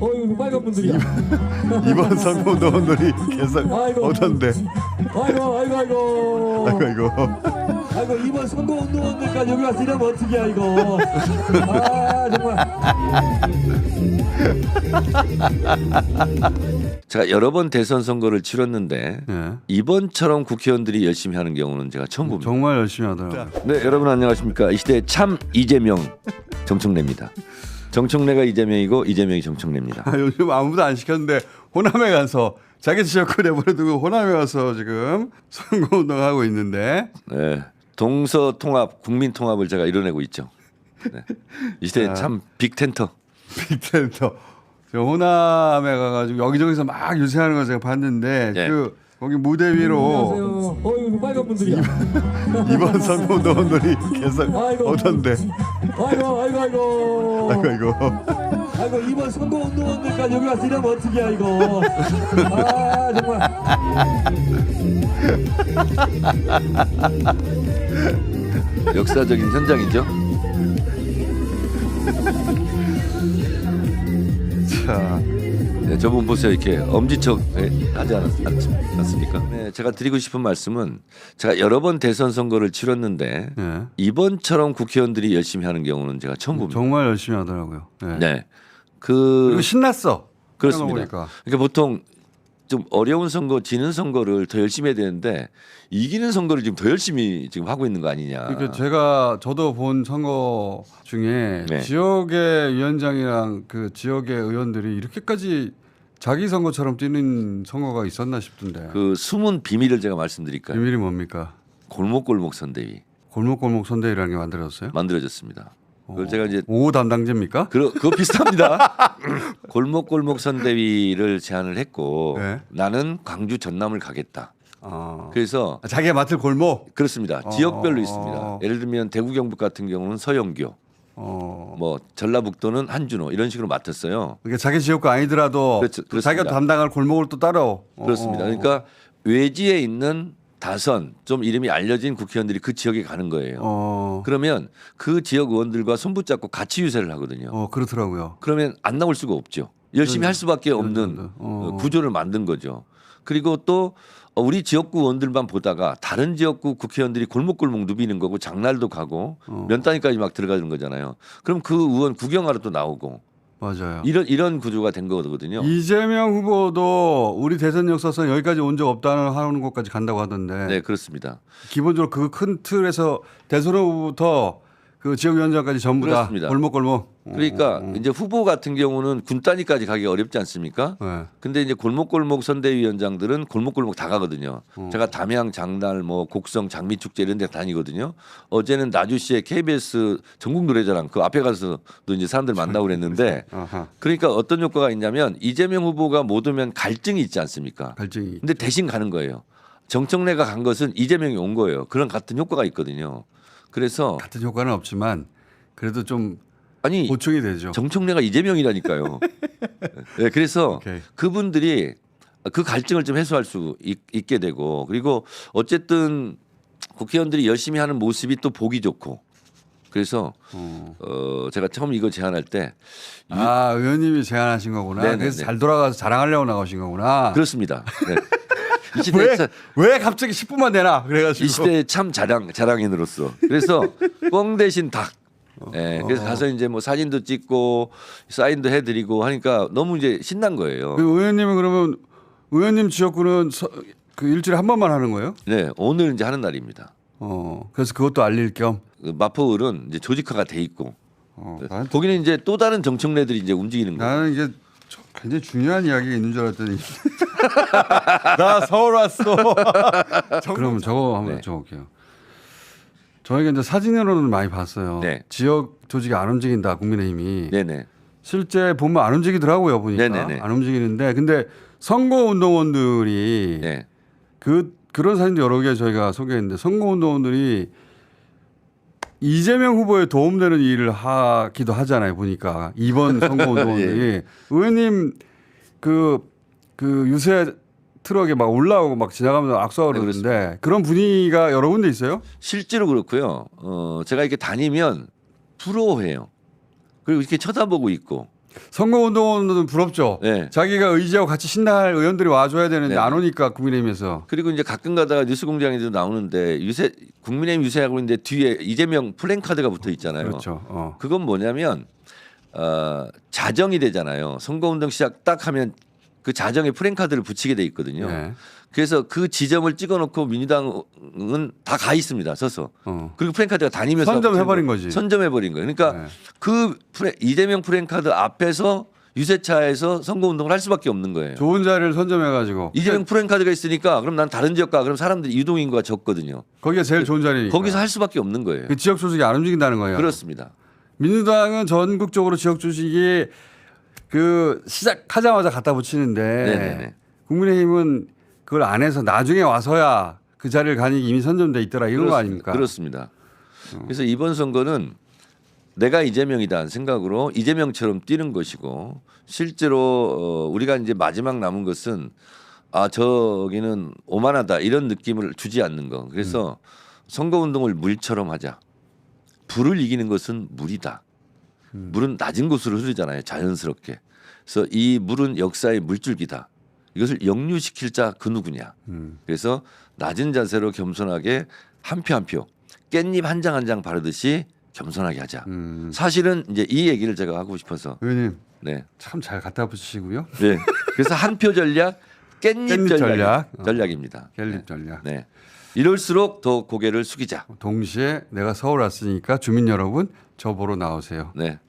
이거 빨간 분들이야. 이번 선거운동원들이 계속 아이고. 오던데. 아이고. 아이고 이번 선거운동원들까지 여기 와서 이러면 어떡이야 이거. 아 정말. 제가 여러 번 대선 선거를 치렀는데 예. 이번처럼 국회의원들이 열심히 하는 경우는 제가 처음 봅니다. 정말 열심히 하더라고요. 네, 여러분 안녕하십니까? 이 시대의 참 이재명 정청래입니다. 정청래가 이재명이고 이재명이 정청래입니다. 요즘 아무도 안 시켰는데 호남에 가서 자기 지역구 내버려두고 호남에 가서 지금 선거운동하고 있는데 네, 동서 통합, 국민 통합을 제가 이뤄내고 있죠. 네. 이 시대의 참 빅텐터. 빅텐터 저 호남에 가가지고 여기저기서 막 유세하는 거 제가 봤는데 예. 그 거기 무대 위로 안녕하세요. 이거 빨간 분들이야. 이번 선거운동원들이 계속 아이고. 오던데. 아이고. 아이고 이번 선거운동원들까지 여기 와서 이러면 어떡이야 이거. 아 정말. 역사적인 현장이죠. 자, 네, 저분 보세요. 이렇게 엄지척 하지 않았습니까? 네, 제가 드리고 싶은 말씀은 제가 여러 번 대선 선거를 치렀는데 예. 이번처럼 국회의원들이 열심히 하는 경우는 제가 처음 봅니다. 정말 열심히 하더라고요. 예. 네, 그리고 신났어. 그렇습니다. 보니까. 그러니까 보통 좀 어려운 선거, 지는 선거를 더 열심히 해야 되는데 이기는 선거를 지금 더 열심히 지금 하고 있는 거 아니냐. 그러니까 저도 본 선거 중에 네. 지역의 위원장이랑 그 지역의 의원들이 이렇게까지 자기 선거처럼 뛰는 선거가 있었나 싶던데. 그 숨은 비밀을 제가 말씀드릴까요? 비밀이 뭡니까? 골목골목 선대위 골목골목 선대위라는 게 만들어졌어요? 만들어졌습니다. 그걸 제가 이제 오 담당제입니까? 그거 비슷합니다. 골목골목 선대위를 제안을 했고 네. 나는 광주 전남을 가겠다. 그래서 자기가 맡을 골목. 그렇습니다. 지역별로 있습니다. 예를 들면 대구 경북 같은 경우는 서영교, 뭐 전라북도는 한준호 이런 식으로 맡았어요. 그러니까 자기 지역구 아니더라도 그렇죠. 또 자기가 그렇습니다. 담당할 골목을 또 따로. 그렇습니다. 그러니까 외지에 있는 다선 좀 이름이 알려진 국회의원들이 그 지역에 가는 거예요. 그러면 그 지역 의원들과 손붙잡고 같이 유세를 하거든요. 그렇더라고요. 그러면 안 나올 수가 없죠. 열심히 할 수밖에 없는 구조를 만든 거죠. 그리고 또 우리 지역구 의원들만 보다가 다른 지역구 국회의원들이 골목골목 누비는 거고 장날도 가고 면 단위까지 막 들어가는 거잖아요. 그럼 그 의원 구경하러 또 나오고 맞아요. 이런 구조가 된 거거든요. 이재명 후보도 우리 대선 역사상 여기까지 온 적 없다는 하는 곳까지 간다고 하던데. 네, 그렇습니다. 기본적으로 그 큰 틀에서 대선 후보부터 그 지역위원장까지 전부 그렇습니다. 다 골목골목. 그러니까 이제 후보 같은 경우는 군 단위까지 가기 어렵지 않습니까? 네. 근데 이제 골목골목 선대위원장들은 골목골목 다 가거든요. 제가 담양, 장날, 뭐 곡성, 장미축제 이런 데 다니거든요. 어제는 나주시의 KBS 전국 노래자랑 그 앞에 가서도 이제 사람들 만나고 그랬는데 그러니까 어떤 효과가 있냐면 이재명 후보가 못 오면 갈증이 있지 않습니까? 갈증이. 근데 대신 가는 거예요. 정청래가 간 것은 이재명이 온 거예요. 그런 같은 효과가 있거든요. 그래서 같은 효과는 없지만 그래도 좀 아니 보충이 되죠. 정청래가 이재명이라니까요. 네, 그래서 오케이. 그분들이 그 갈증을 좀 해소할 수 있게 되고 그리고 어쨌든 국회의원들이 열심히 하는 모습이 또 보기 좋고 그래서 제가 처음 이거 제안할 때 의원님이 제안하신 거구나. 네네네. 그래서 잘 돌아가서 자랑하려고 나오신 거구나. 그렇습니다. 네. 이 시대에 왜 갑자기 10분만 내나 그래가지고. 이 시대의 참 자랑인으로서 그래서 뻥 대신 닭. 네, 그래서 가서 이제 뭐 사진도 찍고 사인도 해드리고 하니까 너무 이제 신난 거예요. 그 의원님은 그러면 의원님 지역구는 그 일주일에 한 번만 하는 거예요? 네, 오늘 이제 하는 날입니다. 그래서 그것도 알릴 겸. 그 마포을은 이제 조직화가 돼 있고 난- 거기는 이제 또 다른 정청래들이 이제 움직이는 거예요. 나는 이게 굉장히 중요한 이야기가 있는 줄 알았더니 나 서울 왔어. 그러면 저거 한번 네. 여쭤볼게요. 저희가 이제 사진으로는 많이 봤어요. 네. 지역 조직이 안 움직인다 국민의힘이. 네네. 실제 보면 안 움직이더라고요 보니까. 네네네. 안 움직이는데 근데 선거운동원들이 네. 그런 사진도 여러 개 저희가 소개했는데 선거운동원들이 이재명 후보에 도움되는 일을 하기도 하잖아요 보니까 이번 선거운동원들이 의원님 그 유세 트럭에 막 올라오고 막 지나가면서 악수하고 네, 그러는데 그런 분위기가 여러 군데 있어요? 실제로 그렇고요. 제가 이렇게 다니면 부러워해요. 그리고 이렇게 쳐다보고 있고 선거운동은 부럽죠. 네. 자기가 의지하고 같이 신나할 의원들이 와줘야 되는데 네. 안 오니까 국민의힘에서. 그리고 이제 가끔 가다가 뉴스공장에도 나오는데 국민의힘 유세하고 있는데 뒤에 이재명 플랜카드가 붙어 있잖아요. 그렇죠. 그건 뭐냐면 자정이 되잖아요. 선거운동 시작 딱 하면 그 자정에 플랜카드를 붙이게 돼 있거든요. 네. 그래서 그 지점을 찍어놓고 민주당은 다 가 있습니다. 서서. 그리고 플랜카드가 다니면서 선점해버린 거지. 선점해버린 거예요. 그러니까 네. 그 이재명 플랜카드 앞에서 유세차에서 선거운동을 할 수밖에 없는 거예요. 좋은 자리를 선점해가지고. 이재명 플랜카드가 있으니까 그럼 난 다른 지역 가. 그럼 사람들이 유동인구가 적거든요. 거기가 제일 좋은 자리니까. 거기서 할 수밖에 없는 거예요. 그 지역 조직이 안 움직인다는 거예요. 그렇습니다. 민주당은 전국적으로 지역 조직이 그 시작하자마자 갖다 붙이는데 네네네. 국민의힘은 그걸 안 해서 나중에 와서야 그 자리를 가니 이미 선점돼 있더라 이런 거 아닙니까? 그렇습니다. 그래서 이번 선거는 내가 이재명이다 생각으로 이재명처럼 뛰는 것이고 실제로 우리가 이제 마지막 남은 것은 저기는 오만하다 이런 느낌을 주지 않는 거. 그래서 선거운동을 물처럼 하자. 불을 이기는 것은 물이다. 물은 낮은 곳으로 흐르잖아요. 자연스럽게. 그래서 이 물은 역사의 물줄기다. 이것을 역류시킬 자 그 누구냐. 그래서 낮은 자세로 겸손하게 한 표 한 표 깻잎 한 장 한 장 바르듯이 겸손하게 하자. 사실은 이제 이 얘기를 제가 하고 싶어서. 의원님 네. 참 잘 갖다 붙이시고요. 네. 그래서 한 표 전략 깻잎 전략입니다. 깻잎 네. 전략. 네. 이럴수록 더 고개를 숙이자. 동시에 내가 서울 왔으니까 주민 여러분 저 보러 나오세요. 네.